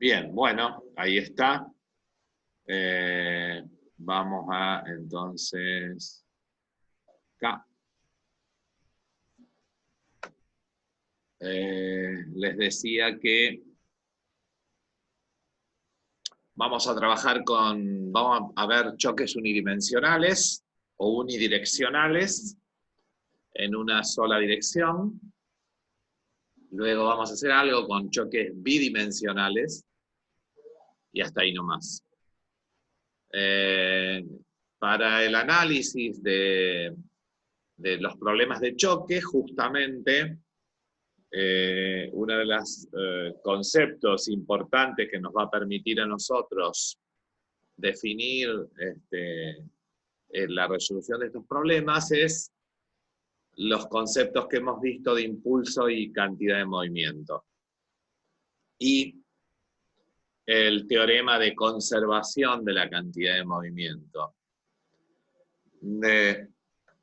Bien, bueno, ahí está. Vamos a, entonces, acá. Les decía que vamos a trabajar vamos a ver choques unidimensionales o unidireccionales en una sola dirección. Luego vamos a hacer algo con choques bidimensionales y hasta ahí nomás. Para el análisis de los problemas de choque, justamente, uno de los conceptos importantes que nos va a permitir a nosotros definir la resolución de estos problemas es los conceptos que hemos visto de impulso y cantidad de movimiento. Y el teorema de conservación de la cantidad de movimiento.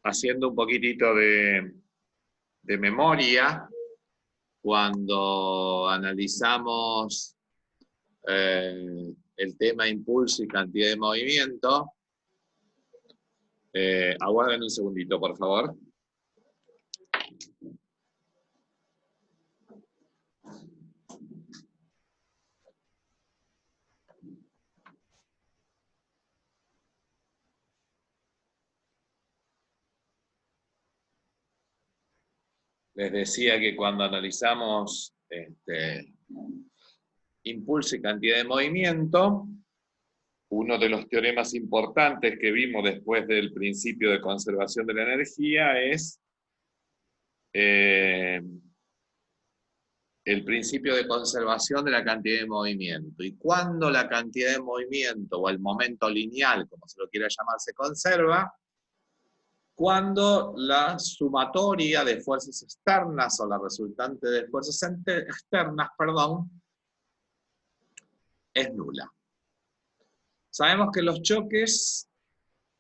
Haciendo un poquitito de memoria, cuando analizamos el tema impulso y cantidad de movimiento, aguarden un segundito, por favor. Les decía que cuando analizamos impulso y cantidad de movimiento, uno de los teoremas importantes que vimos después del principio de conservación de la energía es el principio de conservación de la cantidad de movimiento. Y cuando la cantidad de movimiento, o el momento lineal, como se lo quiera llamar, se conserva, cuando la sumatoria de fuerzas externas, o la resultante de fuerzas externas, perdón, es nula. Sabemos que en los choques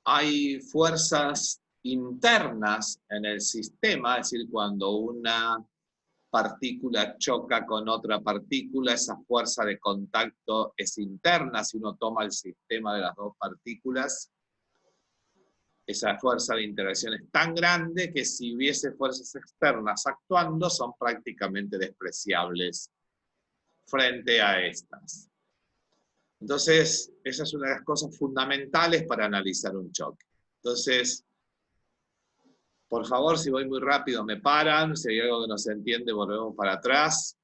hay fuerzas internas en el sistema, es decir, cuando una partícula choca con otra partícula, esa fuerza de contacto es interna. Si uno toma el sistema de las dos partículas, esa fuerza de interacción es tan grande que si hubiese fuerzas externas actuando, son prácticamente despreciables frente a estas. Entonces, esa es una de las cosas fundamentales para analizar un choque. Entonces, por favor, si voy muy rápido me paran, si hay algo que no se entiende volvemos para atrás.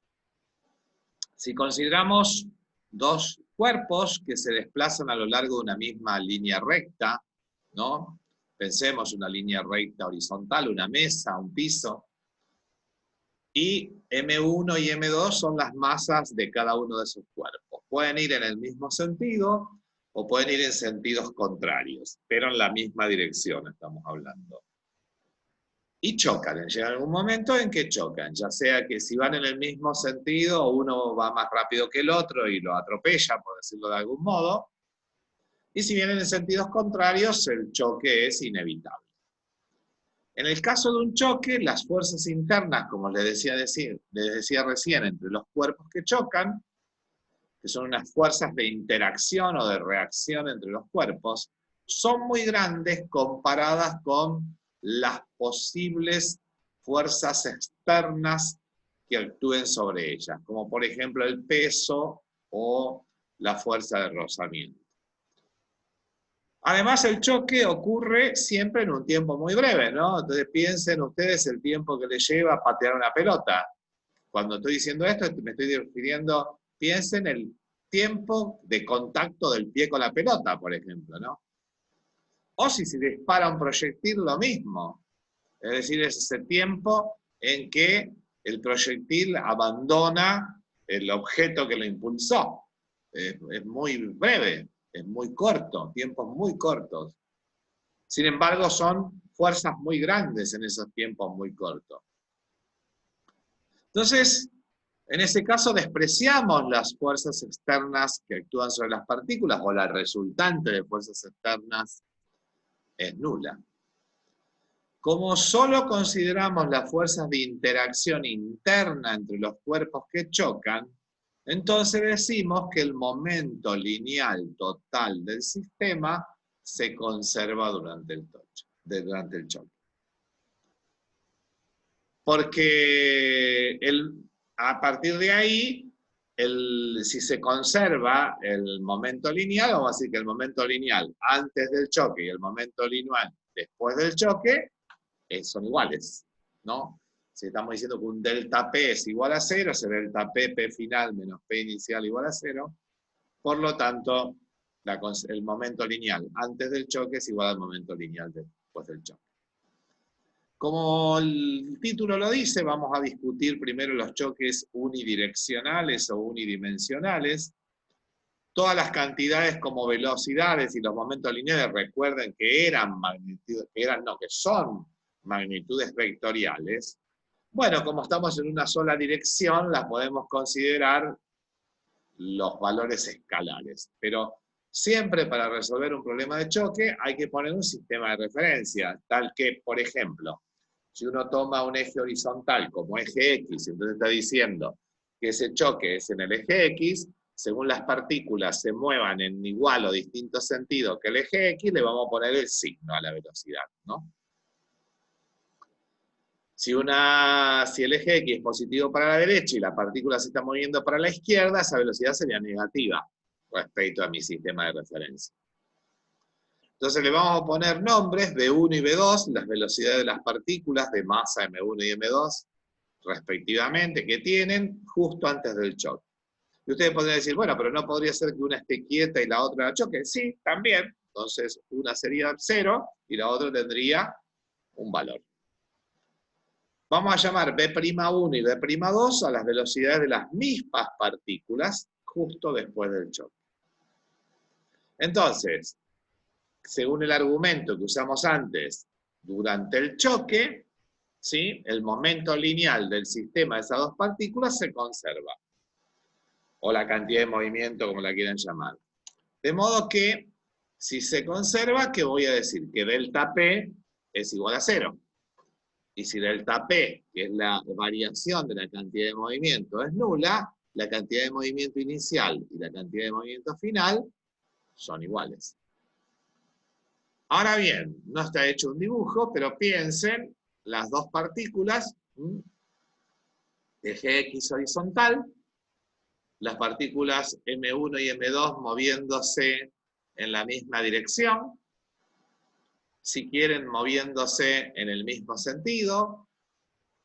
Si consideramos dos cuerpos que se desplazan a lo largo de una misma línea recta, ¿no? Pensemos una línea recta horizontal, una mesa, un piso, y M1 y M2 son las masas de cada uno de esos cuerpos. Pueden ir en el mismo sentido o pueden ir en sentidos contrarios, pero en la misma dirección estamos hablando. Y chocan, llega algún momento en que chocan, ya sea que si van en el mismo sentido, uno va más rápido que el otro y lo atropella, por decirlo de algún modo, y si vienen en sentidos contrarios, el choque es inevitable. En el caso de un choque, las fuerzas internas, como les decía recién, entre los cuerpos que chocan, que son unas fuerzas de interacción o de reacción entre los cuerpos, son muy grandes comparadas con las posibles fuerzas externas que actúen sobre ellas, como por ejemplo el peso o la fuerza de rozamiento. Además, el choque ocurre siempre en un tiempo muy breve, ¿no? Entonces piensen ustedes el tiempo que les lleva patear una pelota. Cuando estoy diciendo esto, me estoy refiriendo, piensen el tiempo de contacto del pie con la pelota, por ejemplo, ¿no? O si se dispara un proyectil, lo mismo. Es decir, es ese tiempo en que el proyectil abandona el objeto que lo impulsó. Es muy breve. Es muy corto, tiempos muy cortos. Sin embargo, son fuerzas muy grandes en esos tiempos muy cortos. Entonces, en ese caso despreciamos las fuerzas externas que actúan sobre las partículas, o la resultante de fuerzas externas es nula. Como solo consideramos las fuerzas de interacción interna entre los cuerpos que chocan, Entonces decimos que el momento lineal total del sistema se conserva durante el choque. Porque a partir de ahí, si se conserva el momento lineal, vamos a decir que el momento lineal antes del choque y el momento lineal después del choque son iguales, ¿no? Si estamos diciendo que un delta P es igual a 0, ese delta P, P final menos P inicial igual a 0. Por lo tanto, el momento lineal antes del choque es igual al momento lineal después del choque. Como el título lo dice, vamos a discutir primero los choques unidireccionales o unidimensionales. Todas las cantidades como velocidades y los momentos lineales, recuerden que que son magnitudes vectoriales. Bueno, como estamos en una sola dirección, las podemos considerar los valores escalares. Pero siempre para resolver un problema de choque hay que poner un sistema de referencia, tal que, por ejemplo, si uno toma un eje horizontal como eje X, entonces está diciendo que ese choque es en el eje X, según las partículas se muevan en igual o distinto sentido que el eje X, le vamos a poner el signo a la velocidad, ¿no? Si el eje X es positivo para la derecha y la partícula se está moviendo para la izquierda, esa velocidad sería negativa respecto a mi sistema de referencia. Entonces le vamos a poner nombres, V1 y V2, las velocidades de las partículas de masa M1 y M2, respectivamente, que tienen justo antes del choque. Y ustedes podrían decir, bueno, pero no podría ser que una esté quieta y la otra choque. Sí, también. Entonces una sería 0 y la otra tendría un valor. Vamos a llamar B'1 y B'2 a las velocidades de las mismas partículas justo después del choque. Entonces, según el argumento que usamos antes, durante el choque, ¿sí?, el momento lineal del sistema de esas dos partículas se conserva. O la cantidad de movimiento, como la quieran llamar. De modo que, si se conserva, ¿qué voy a decir? Que delta P es igual a 0. Y si delta P, que es la variación de la cantidad de movimiento, es nula, la cantidad de movimiento inicial y la cantidad de movimiento final son iguales. Ahora bien, no está hecho un dibujo, pero piensen las dos partículas, eje X horizontal, las partículas M1 y M2 moviéndose en la misma dirección, si quieren moviéndose en el mismo sentido,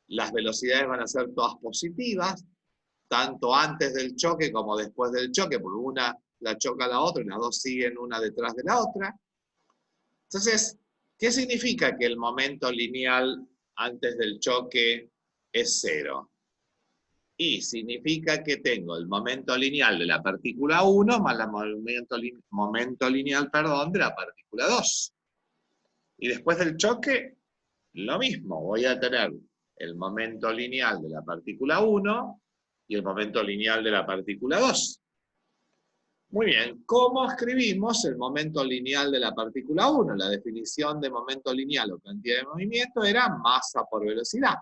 las velocidades van a ser todas positivas, tanto antes del choque como después del choque, porque una la choca a la otra y las dos siguen una detrás de la otra. Entonces, ¿qué significa que el momento lineal antes del choque es 0? Y significa que tengo el momento lineal de la partícula 1 más el momento lineal de la partícula 2. Y después del choque, lo mismo. Voy a tener el momento lineal de la partícula 1 y el momento lineal de la partícula 2. Muy bien, ¿cómo escribimos el momento lineal de la partícula 1? La definición de momento lineal o cantidad de movimiento era masa por velocidad.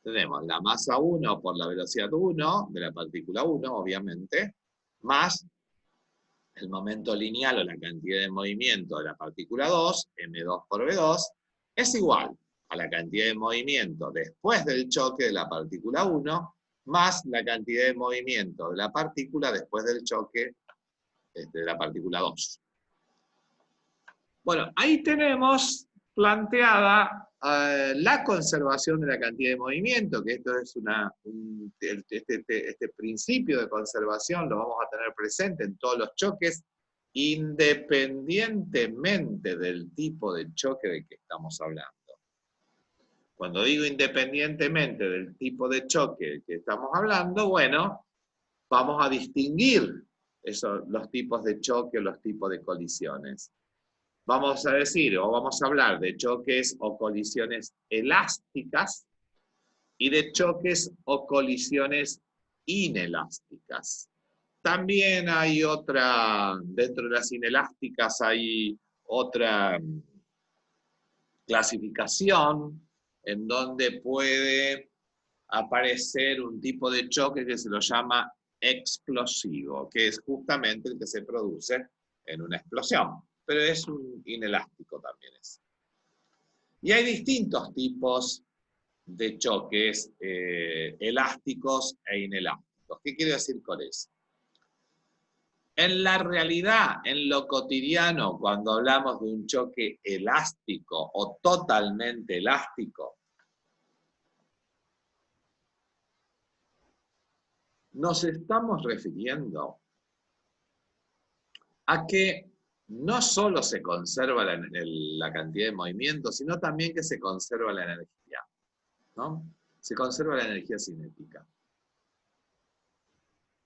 Tenemos la masa 1 por la velocidad 1 de la partícula 1, obviamente, más el momento lineal o la cantidad de movimiento de la partícula 2, m2 por v2, es igual a la cantidad de movimiento después del choque de la partícula 1, más la cantidad de movimiento de la partícula después del choque de la partícula 2. Bueno, ahí tenemos planteada la conservación de la cantidad de movimiento, que esto es este principio de conservación lo vamos a tener presente en todos los choques, independientemente del tipo de choque de que estamos hablando. Cuando digo independientemente del tipo de choque del que estamos hablando, bueno, vamos a distinguir los tipos de choque o los tipos de colisiones. Vamos a decir, o vamos a hablar de choques o colisiones elásticas y de choques o colisiones inelásticas. También hay dentro de las inelásticas hay otra clasificación en donde puede aparecer un tipo de choque que se lo llama explosivo, que es justamente el que se produce en una explosión, pero es un inelástico también. Y hay distintos tipos de choques elásticos e inelásticos. ¿Qué quiero decir con eso? En la realidad, en lo cotidiano, cuando hablamos de un choque elástico o totalmente elástico, nos estamos refiriendo a que no solo se conserva la cantidad de movimiento, sino también que se conserva la energía, ¿no? Se conserva la energía cinética.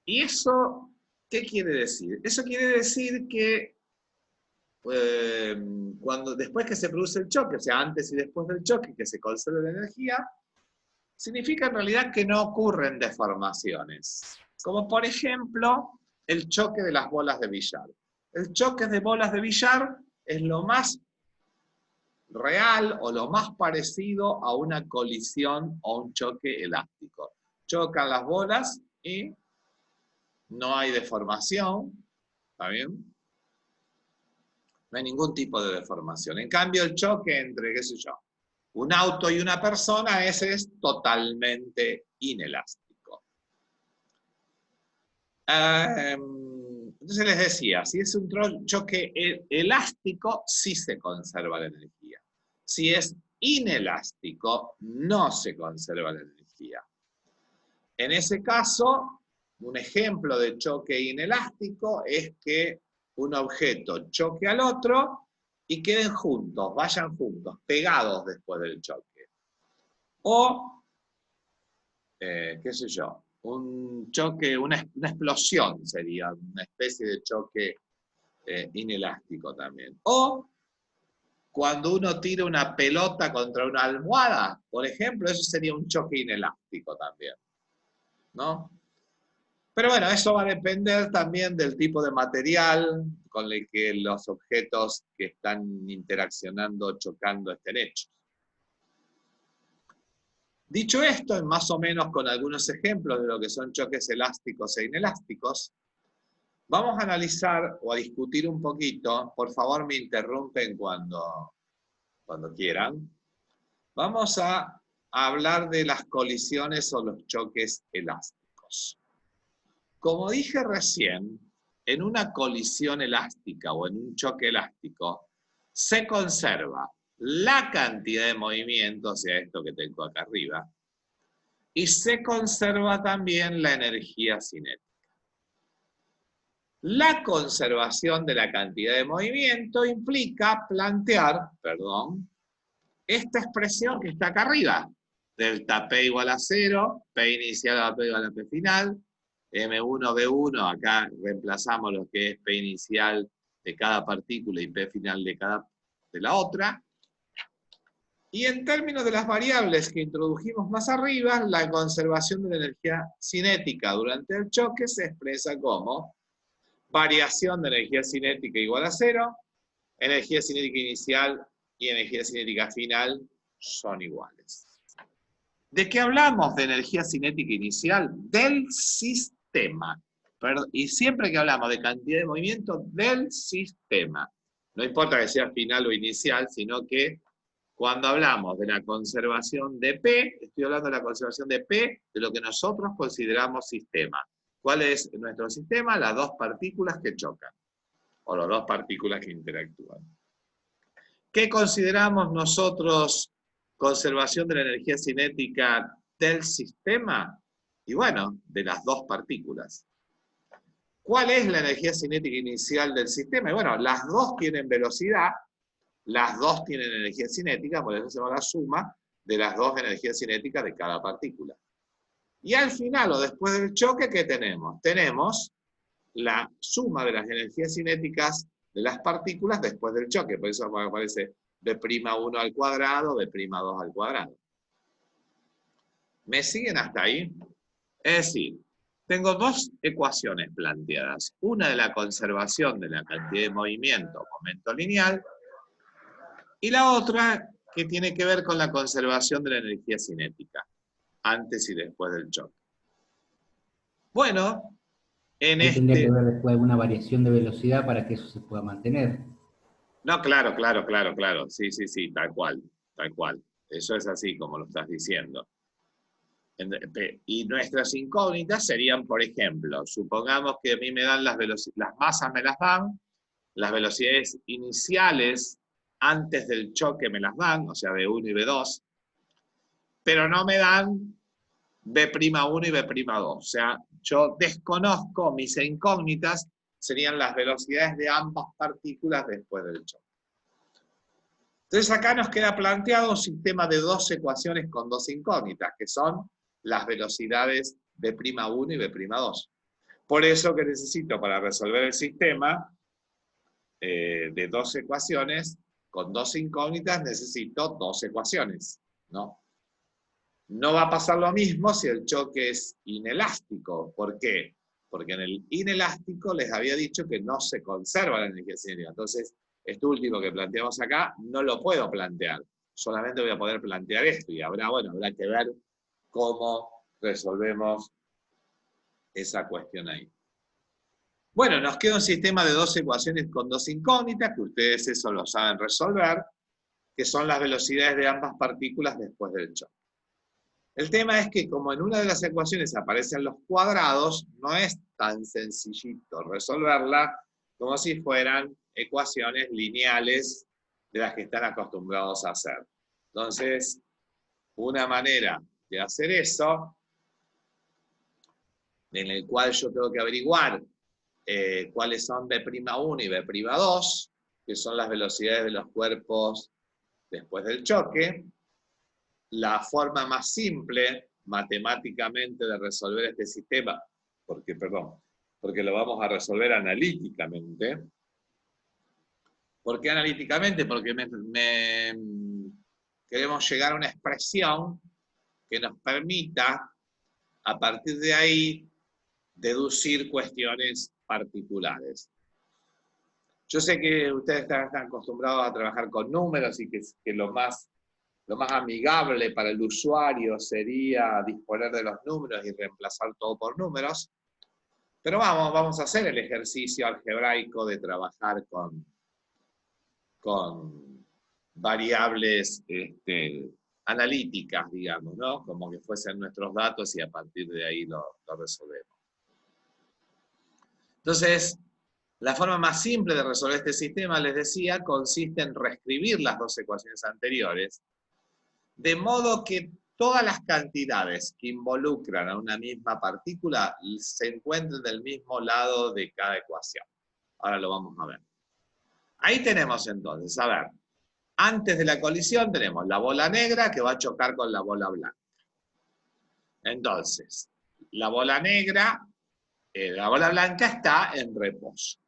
¿Y eso qué quiere decir? Eso quiere decir que después que se produce el choque, o sea, antes y después del choque, que se conserva la energía, significa en realidad que no ocurren deformaciones. Como por ejemplo, el choque de las bolas de billar. El choque de bolas de billar es lo más real o lo más parecido a una colisión o un choque elástico. Chocan las bolas y no hay deformación, ¿está bien? No hay ningún tipo de deformación. En cambio, el choque entre, qué sé yo, un auto y una persona, ese es totalmente inelástico. Entonces les decía, si es un choque elástico, sí se conserva la energía. Si es inelástico, no se conserva la energía. En ese caso, un ejemplo de choque inelástico es que un objeto choque al otro y queden juntos, vayan juntos, pegados después del choque. O, qué sé yo, un choque, una explosión sería una especie de choque inelástico también. O cuando uno tira una pelota contra una almohada, por ejemplo, eso sería un choque inelástico también, ¿no? Pero bueno, eso va a depender también del tipo de material con el que los objetos que están interaccionando, chocando, estén hechos. Dicho esto, más o menos con algunos ejemplos de lo que son choques elásticos e inelásticos, vamos a analizar o a discutir un poquito, por favor me interrumpen cuando quieran. Vamos a hablar de las colisiones o los choques elásticos. Como dije recién, en una colisión elástica o en un choque elástico, se conserva la cantidad de movimiento, o sea, esto que tengo acá arriba, y se conserva también la energía cinética. La conservación de la cantidad de movimiento implica plantear, esta expresión que está acá arriba, delta P igual a 0, P inicial a P igual a P final, M1, B1, acá reemplazamos lo que es P inicial de cada partícula y P final de la otra. Y en términos de las variables que introdujimos más arriba, la conservación de la energía cinética durante el choque se expresa como variación de energía cinética igual a 0, energía cinética inicial y energía cinética final son iguales. ¿De qué hablamos de energía cinética inicial? Del sistema. Y siempre que hablamos de cantidad de movimiento, del sistema. No importa que sea final o inicial, sino que cuando hablamos de la conservación de P, estoy hablando de la conservación de P de lo que nosotros consideramos sistema. ¿Cuál es nuestro sistema? Las dos partículas que chocan, o las dos partículas que interactúan. ¿Qué consideramos nosotros conservación de la energía cinética del sistema? Y bueno, de las dos partículas. ¿Cuál es la energía cinética inicial del sistema? Y bueno, las dos tienen velocidad, las dos tienen energía cinética, por eso hacemos la suma de las dos energías cinéticas de cada partícula. Y al final, o después del choque, ¿qué tenemos? Tenemos la suma de las energías cinéticas de las partículas después del choque. Por eso aparece B'1 al cuadrado, B'2 al cuadrado. ¿Me siguen hasta ahí? Es decir, tengo dos ecuaciones planteadas. Una de la conservación de la cantidad de movimiento o momento lineal, y la otra que tiene que ver con la conservación de la energía cinética, antes y después del choque. Bueno, En Ahí tendría que este, haber después alguna variación de velocidad para que eso se pueda mantener. no, claro, claro, claro, claro, sí, sí, sí, tal cual, tal cual. Eso es así como lo estás diciendo. Y nuestras incógnitas serían, por ejemplo, supongamos que a mí me dan las masas me las dan, las velocidades iniciales antes del choque me las dan, o sea, B1 y B2, pero no me dan B'1 y B'2. O sea, yo desconozco, mis incógnitas serían las velocidades de ambas partículas después del choque. Entonces acá nos queda planteado un sistema de dos ecuaciones con dos incógnitas, que son las velocidades B'1 y B'2. Por eso que necesito para resolver el sistema de dos ecuaciones con dos incógnitas, necesito dos ecuaciones, ¿no? No va a pasar lo mismo si el choque es inelástico. ¿Por qué? Porque en el inelástico les había dicho que no se conserva la energía cinética. Entonces, esto último que planteamos acá no lo puedo plantear. Solamente voy a poder plantear esto y habrá que ver cómo resolvemos esa cuestión ahí. Bueno, nos queda un sistema de dos ecuaciones con dos incógnitas, que ustedes eso lo saben resolver, que son las velocidades de ambas partículas después del choque. El tema es que como en una de las ecuaciones aparecen los cuadrados, no es tan sencillito resolverla como si fueran ecuaciones lineales de las que están acostumbrados a hacer. Entonces, una manera de hacer eso, en el cual yo tengo que averiguar cuáles son B'1 y B'2, que son las velocidades de los cuerpos después del choque. La forma más simple matemáticamente de resolver este sistema, porque lo vamos a resolver analíticamente. ¿Por qué analíticamente? Porque queremos llegar a una expresión que nos permita, a partir de ahí, deducir cuestiones particulares. Yo sé que ustedes están acostumbrados a trabajar con números y que lo más amigable para el usuario sería disponer de los números y reemplazar todo por números. Pero vamos a hacer el ejercicio algebraico de trabajar con variables analíticas, digamos, ¿no? Como que fuesen nuestros datos y a partir de ahí lo resolvemos. Entonces, la forma más simple de resolver este sistema, les decía, consiste en reescribir las dos ecuaciones anteriores, de modo que todas las cantidades que involucran a una misma partícula se encuentren del mismo lado de cada ecuación. Ahora lo vamos a ver. Ahí tenemos entonces, a ver, antes de la colisión tenemos la bola negra que va a chocar con la bola blanca. Entonces, la bola negra, la bola blanca está en reposo.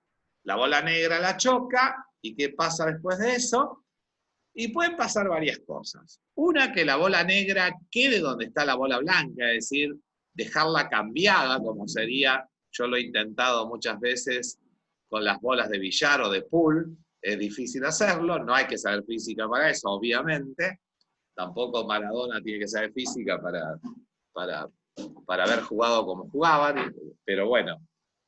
La bola negra la choca, ¿y qué pasa después de eso? Y pueden pasar varias cosas. Una, que la bola negra quede donde está la bola blanca, es decir, dejarla cambiada, como sería, yo lo he intentado muchas veces con las bolas de billar o de pool, es difícil hacerlo, no hay que saber física para eso, obviamente, tampoco Maradona tiene que saber física para, para haber jugado como jugaban, pero bueno,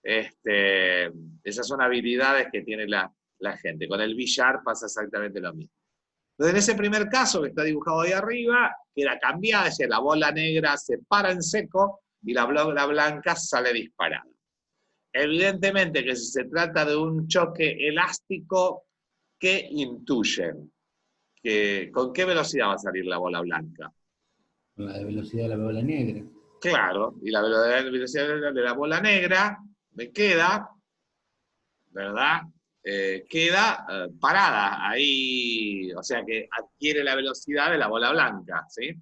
esas son habilidades que tiene la gente. Con el billar pasa exactamente lo mismo. Entonces, en ese primer caso que está dibujado ahí arriba, queda cambiada, es decir, la bola negra se para en seco y la bola blanca sale disparada. Evidentemente que si se trata de un choque elástico, ¿qué intuyen? ¿Con qué velocidad va a salir la bola blanca? Con la velocidad de la bola negra. Claro, y la velocidad de la bola negra me queda, ¿verdad? Queda parada ahí, o sea que adquiere la velocidad de la bola blanca, ¿sí?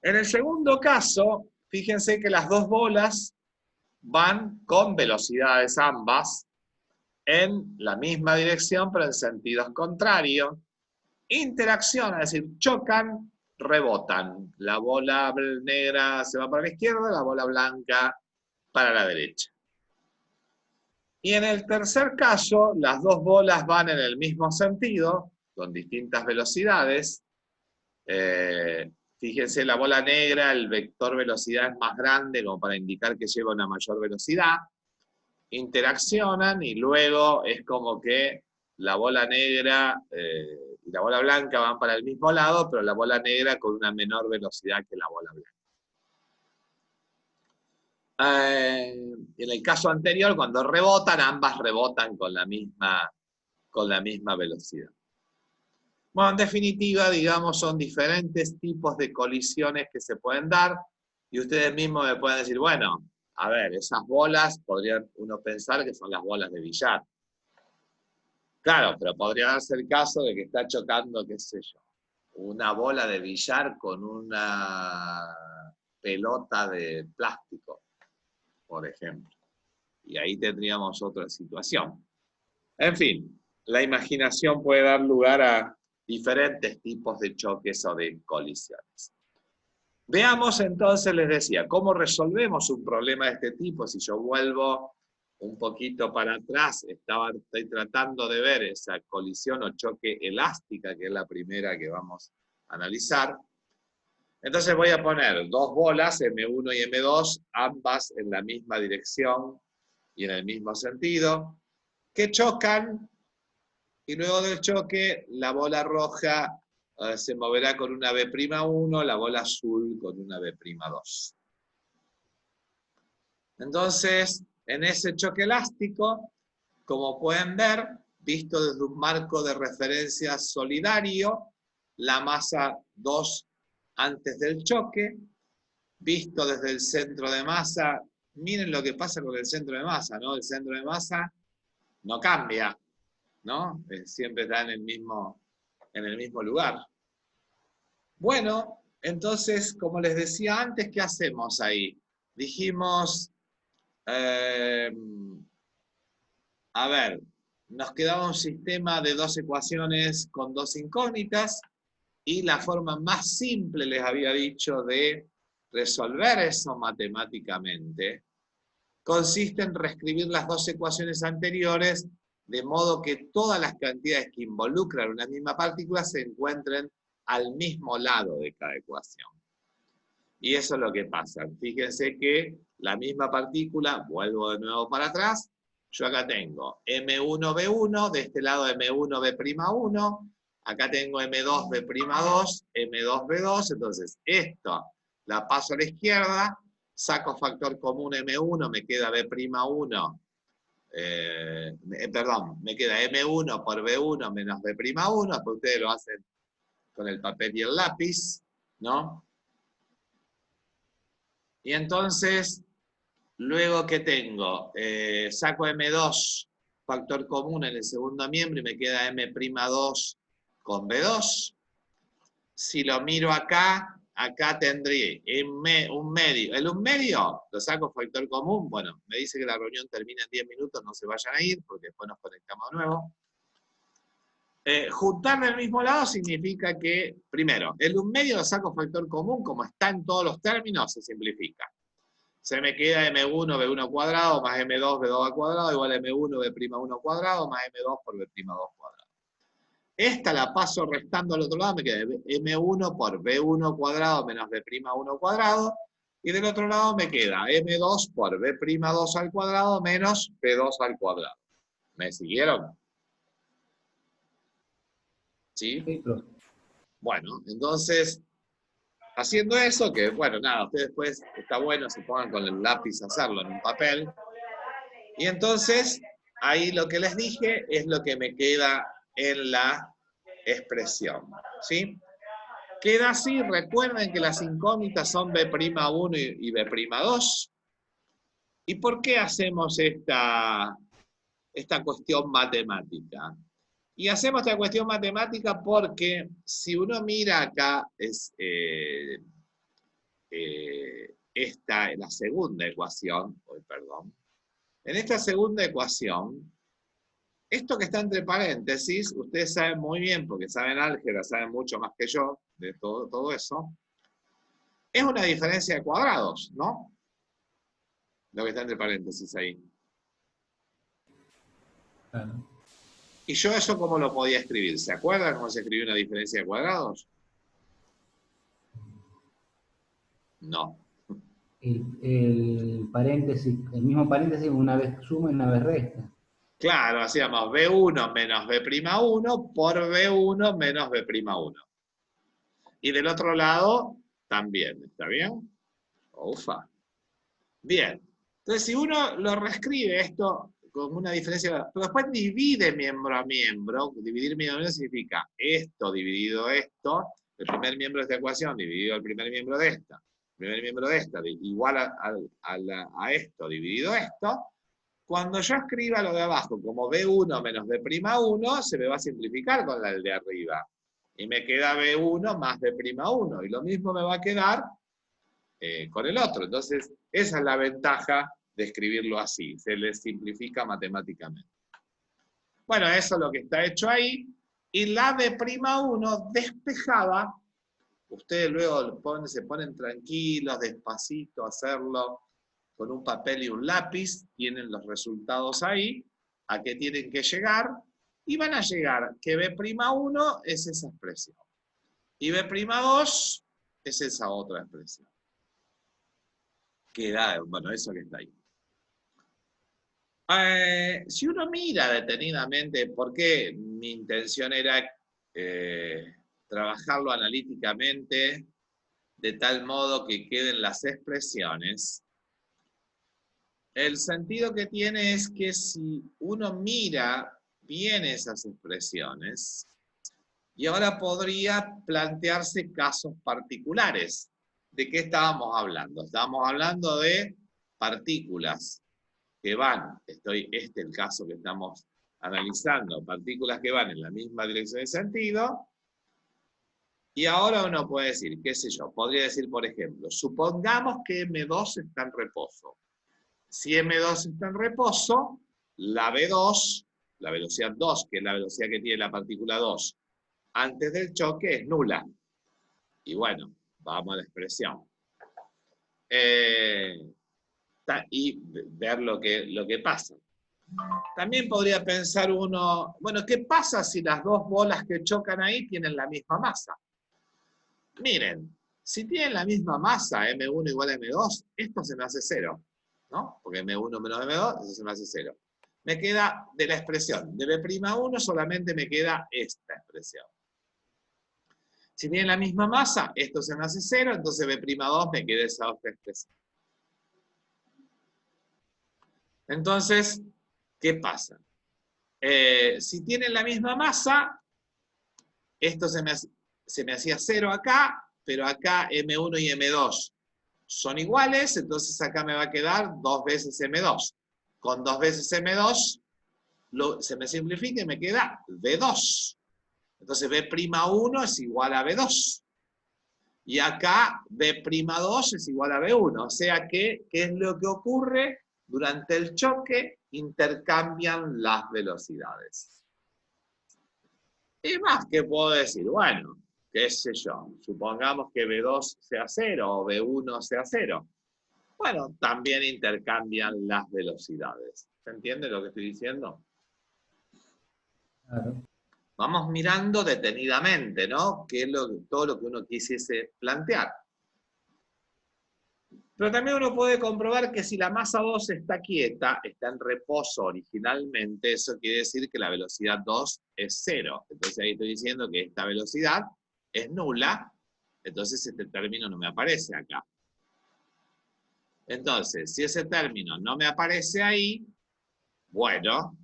En el segundo caso, fíjense que las dos bolas van con velocidades ambas en la misma dirección, pero en sentidos contrarios. Interacción, es decir, chocan, rebotan. La bola negra se va para la izquierda, la bola blanca para la derecha. Y en el tercer caso, las dos bolas van en el mismo sentido, con distintas velocidades. Fíjense, la bola negra, el vector velocidad es más grande, como para indicar que lleva una mayor velocidad. Interaccionan y luego es como que la bola negra y la bola blanca van para el mismo lado, pero la bola negra con una menor velocidad que la bola blanca. En el caso anterior, cuando rebotan, ambas rebotan con la misma velocidad. Bueno, en definitiva, digamos, son diferentes tipos de colisiones que se pueden dar, y ustedes mismos me pueden decir, bueno, a ver, esas bolas, podría uno pensar que son las bolas de billar. Claro, pero podría darse el caso de que está chocando, qué sé yo, una bola de billar con una pelota de plástico, por ejemplo. Y ahí tendríamos otra situación. En fin, la imaginación puede dar lugar a diferentes tipos de choques o de colisiones. Veamos entonces, les decía, cómo resolvemos un problema de este tipo. Si yo vuelvo un poquito para atrás, estoy tratando de ver esa colisión o choque elástica, que es la primera que vamos a analizar. Entonces voy a poner dos bolas, M1 y M2, ambas en la misma dirección y en el mismo sentido, que chocan, y luego del choque la bola roja se moverá con una B'1, la bola azul con una B'2. Entonces, en ese choque elástico, como pueden ver, visto desde un marco de referencia solidario, la masa 2 antes del choque, visto desde el centro de masa, miren lo que pasa con el centro de masa, ¿no? El centro de masa no cambia, ¿no? Siempre está en el mismo lugar. Bueno, entonces, como les decía antes, ¿qué hacemos ahí? Dijimos, a ver, nos quedaba un sistema de dos ecuaciones con dos incógnitas, y la forma más simple, les había dicho, de resolver eso matemáticamente, consiste en reescribir las dos ecuaciones anteriores, de modo que todas las cantidades que involucran una misma partícula se encuentren al mismo lado de cada ecuación. Y eso es lo que pasa. Fíjense que la misma partícula, vuelvo de nuevo para atrás, yo acá tengo M1B1, de este lado M1B'1, acá tengo M2B'2, M2B2, entonces esto la paso a la izquierda, saco factor común M1, me queda B'1, perdón, me queda M1 por B1 menos B'1, después ustedes lo hacen con el papel y el lápiz, ¿no? Y entonces, luego que tengo, saco M2, factor común en el segundo miembro, y me queda M'2 con B2. Si lo miro acá, acá tendré un medio. El un medio, lo saco factor común. Bueno, me dice que la reunión termina en 10 minutos, no se vayan a ir, porque después nos conectamos de nuevo. Juntar del mismo lado significa que, primero, el un medio lo saco factor común, como está en todos los términos, se simplifica. Se me queda M1 B1 cuadrado más M2 B2 al cuadrado igual a M1 B'1 cuadrado más M2 por B'2 cuadrado. Esta la paso restando al otro lado, me queda M1 por B1 cuadrado menos B'1 cuadrado, y del otro lado me queda M2 por B'2 al cuadrado menos B2 al cuadrado. ¿Me siguieron? ¿Sí? Sí, profe. Bueno, entonces, haciendo eso, que bueno, nada, ustedes después, está bueno, se pongan con el lápiz a hacerlo en un papel. Y entonces, ahí lo que les dije es lo que me queda en la expresión, ¿sí? Queda así, recuerden que las incógnitas son B'1 y B'2. ¿Y por qué hacemos esta cuestión matemática? Y hacemos esta cuestión matemática porque si uno mira acá, la segunda ecuación, perdón, en esta segunda ecuación, esto que está entre paréntesis, ustedes saben muy bien, porque saben álgebra, saben mucho más que yo de todo eso, es una diferencia de cuadrados, ¿no? Lo que está entre paréntesis ahí. Claro. ¿Y yo eso cómo lo podía escribir? ¿Se acuerdan cómo se escribió una diferencia de cuadrados? No. El paréntesis, el mismo paréntesis, una vez suma y una vez resta. Claro, hacíamos B1 menos B'1 por B1 menos B'1. Y del otro lado también, ¿está bien? Ufa. Bien. Entonces, si uno lo reescribe esto con una diferencia, pero después divide miembro a miembro, dividir miembro a miembro significa esto dividido esto, el primer miembro de esta ecuación dividido el primer miembro de esta, el primer miembro de esta igual a esto dividido esto. Cuando yo escriba lo de abajo como B1 menos B'1, se me va a simplificar con el de arriba. Y me queda B1 más B'1. Y lo mismo me va a quedar con el otro. Entonces, esa es la ventaja de escribirlo así. Se le simplifica matemáticamente. Bueno, eso es lo que está hecho ahí. Y la B'1 despejada, ustedes luego se ponen tranquilos, despacito a hacerlo, con un papel y un lápiz, tienen los resultados ahí, a qué tienen que llegar, y van a llegar que B'1 es esa expresión, y B'2 es esa otra expresión. Queda, bueno, eso que está ahí. Si uno mira detenidamente, porque mi intención era trabajarlo analíticamente, de tal modo que queden las expresiones, el sentido que tiene es que si uno mira bien esas expresiones, y ahora podría plantearse casos particulares. ¿De qué estábamos hablando? Estábamos hablando de partículas que van, este es el caso que estamos analizando, partículas que van en la misma dirección de sentido, y ahora uno puede decir, qué sé yo, podría decir, por ejemplo, supongamos que M2 está en reposo. Si M2 está en reposo, la B2, la velocidad 2, que es la velocidad que tiene la partícula 2, antes del choque es nula. Y bueno, vamos a la expresión. Y ver lo que pasa. También podría pensar uno, bueno, ¿qué pasa si las dos bolas que chocan ahí tienen la misma masa? Miren, si tienen la misma masa, M1 igual a M2, esto se me hace cero, ¿no? Porque M1 menos M2, eso se me hace cero. Me queda de la expresión de B'1 solamente me queda esta expresión. Si tienen la misma masa, esto se me hace cero, entonces B'2 me queda esa otra expresión. Entonces, ¿qué pasa? Si tienen la misma masa, esto se me hacía cero acá, pero acá M1 y M2 son iguales, entonces acá me va a quedar 2 veces M2. Con 2 veces M2 se me simplifica y me queda B2. Entonces B'1 es igual a B2. Y acá B'2 es igual a B1. O sea que, ¿qué es lo que ocurre? Durante el choque intercambian las velocidades. Y más que puedo decir, bueno, qué sé yo, supongamos que B2 sea 0 o B1 sea 0. Bueno, también intercambian las velocidades. ¿Se entiende lo que estoy diciendo? Claro. Vamos mirando detenidamente, ¿no? Que es todo lo que uno quisiese plantear. Pero también uno puede comprobar que si la masa 2 está quieta, está en reposo originalmente, eso quiere decir que la velocidad 2 es 0. Entonces ahí estoy diciendo que esta velocidad es nula, entonces este término no me aparece acá. Entonces, si ese término no me aparece ahí, bueno,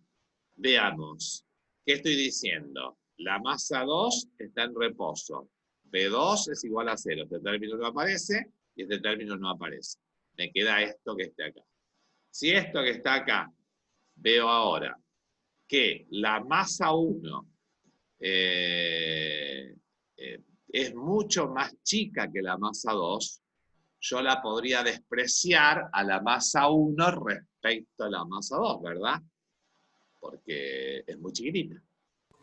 veamos. ¿Qué estoy diciendo? La masa 2 está en reposo. B2 es igual a 0. Este término no aparece y este término no aparece. Me queda esto que está acá. Si esto que está acá, veo ahora que la masa 1 es mucho más chica que la masa 2, yo la podría despreciar a la masa 1 respecto a la masa 2, ¿verdad? Porque es muy chiquitita.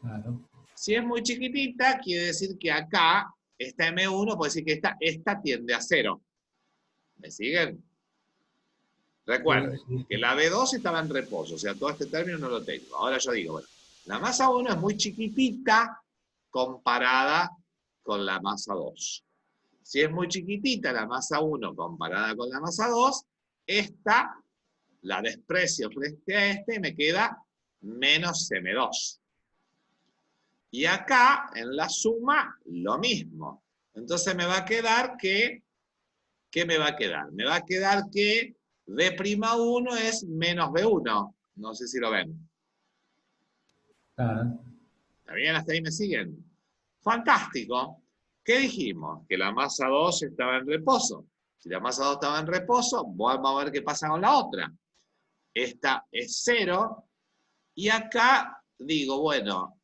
Claro. Si es muy chiquitita, quiere decir que acá, esta M1, puede decir que esta tiende a 0. ¿Me siguen? Recuerden Sí. que la B2 estaba en reposo, o sea, todo este término no lo tengo. Ahora yo digo, bueno, la masa 1 es muy chiquitita comparada con la masa 2. Si es muy chiquitita la masa 1 comparada con la masa 2, esta la desprecio frente a este y me queda menos M2. Y acá, en la suma, lo mismo. Entonces me va a quedar que, ¿qué me va a quedar? Me va a quedar que B'1 es menos B1. No sé si lo ven. Claro. ¿Está bien? ¿Hasta ahí me siguen? Fantástico. ¿Qué dijimos? Que la masa 2 estaba en reposo. Si la masa 2 estaba en reposo, vamos a ver qué pasa con la otra. Esta es 0. Y acá digo, bueno,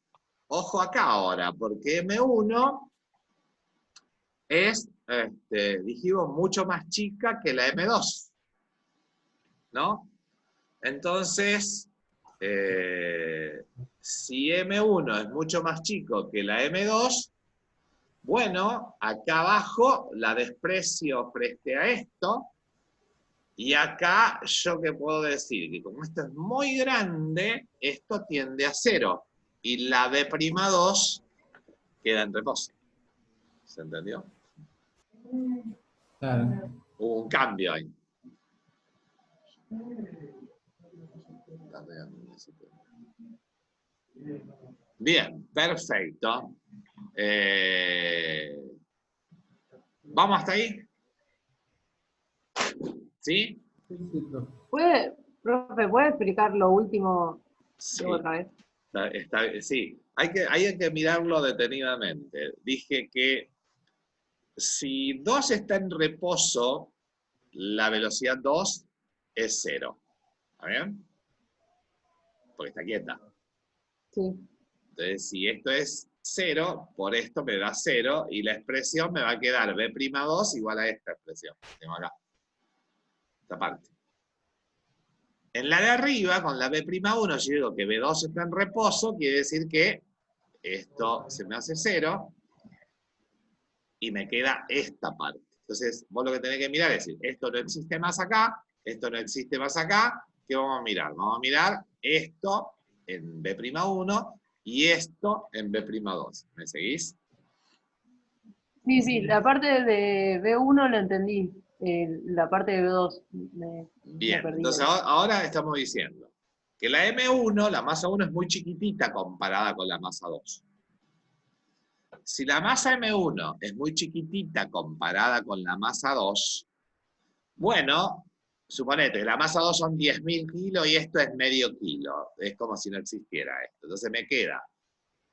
ojo acá ahora, porque M1 es, dijimos, mucho más chica que la M2. ¿No? Entonces, si M1 es mucho más chico que la M2, bueno, acá abajo la desprecio frente a esto, y acá yo qué puedo decir, que como esto es muy grande, esto tiende a 0, y la B'2 queda en reposo. ¿Se entendió? Claro. Hubo un cambio ahí. Bien, perfecto. ¿Vamos hasta ahí? ¿Sí? Sí, sí, profe. Profe, ¿puede explicar lo último Sí. otra vez? Sí. Hay que mirarlo detenidamente. Dije que si 2 está en reposo, la velocidad 2 es 0. ¿Está bien? Porque está quieta. Sí. Entonces, si esto es 0, por esto me da 0, y la expresión me va a quedar B'2 igual a esta expresión que tengo acá. Esta parte. En la de arriba, con la B'1, yo digo que B2 está en reposo, quiere decir que esto se me hace 0, y me queda esta parte. Entonces, vos lo que tenés que mirar es decir, esto no existe más acá, esto no existe más acá, ¿qué vamos a mirar? Vamos a mirar esto en B'1 y esto en B'2. ¿Me seguís? Sí, sí, la parte de B1 la entendí. La parte de B2 me Bien, perdí. entonces ahora estamos diciendo que la M1, la masa 1 es muy chiquitita comparada con la masa 2. Si la masa M1 es muy chiquitita comparada con la masa 2, bueno, suponete que la masa 2 son 10.000 kilos y esto es medio kilo. Es como si no existiera esto. Entonces me queda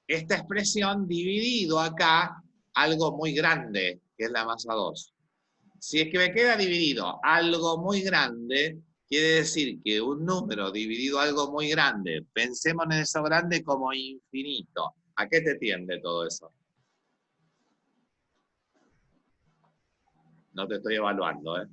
esta expresión dividido acá algo muy grande, que es la masa 2. Si es que me queda dividido algo muy grande, quiere decir que un número dividido algo muy grande, pensemos en eso grande como infinito. ¿A qué te tiende todo eso? No te estoy evaluando, ¿eh?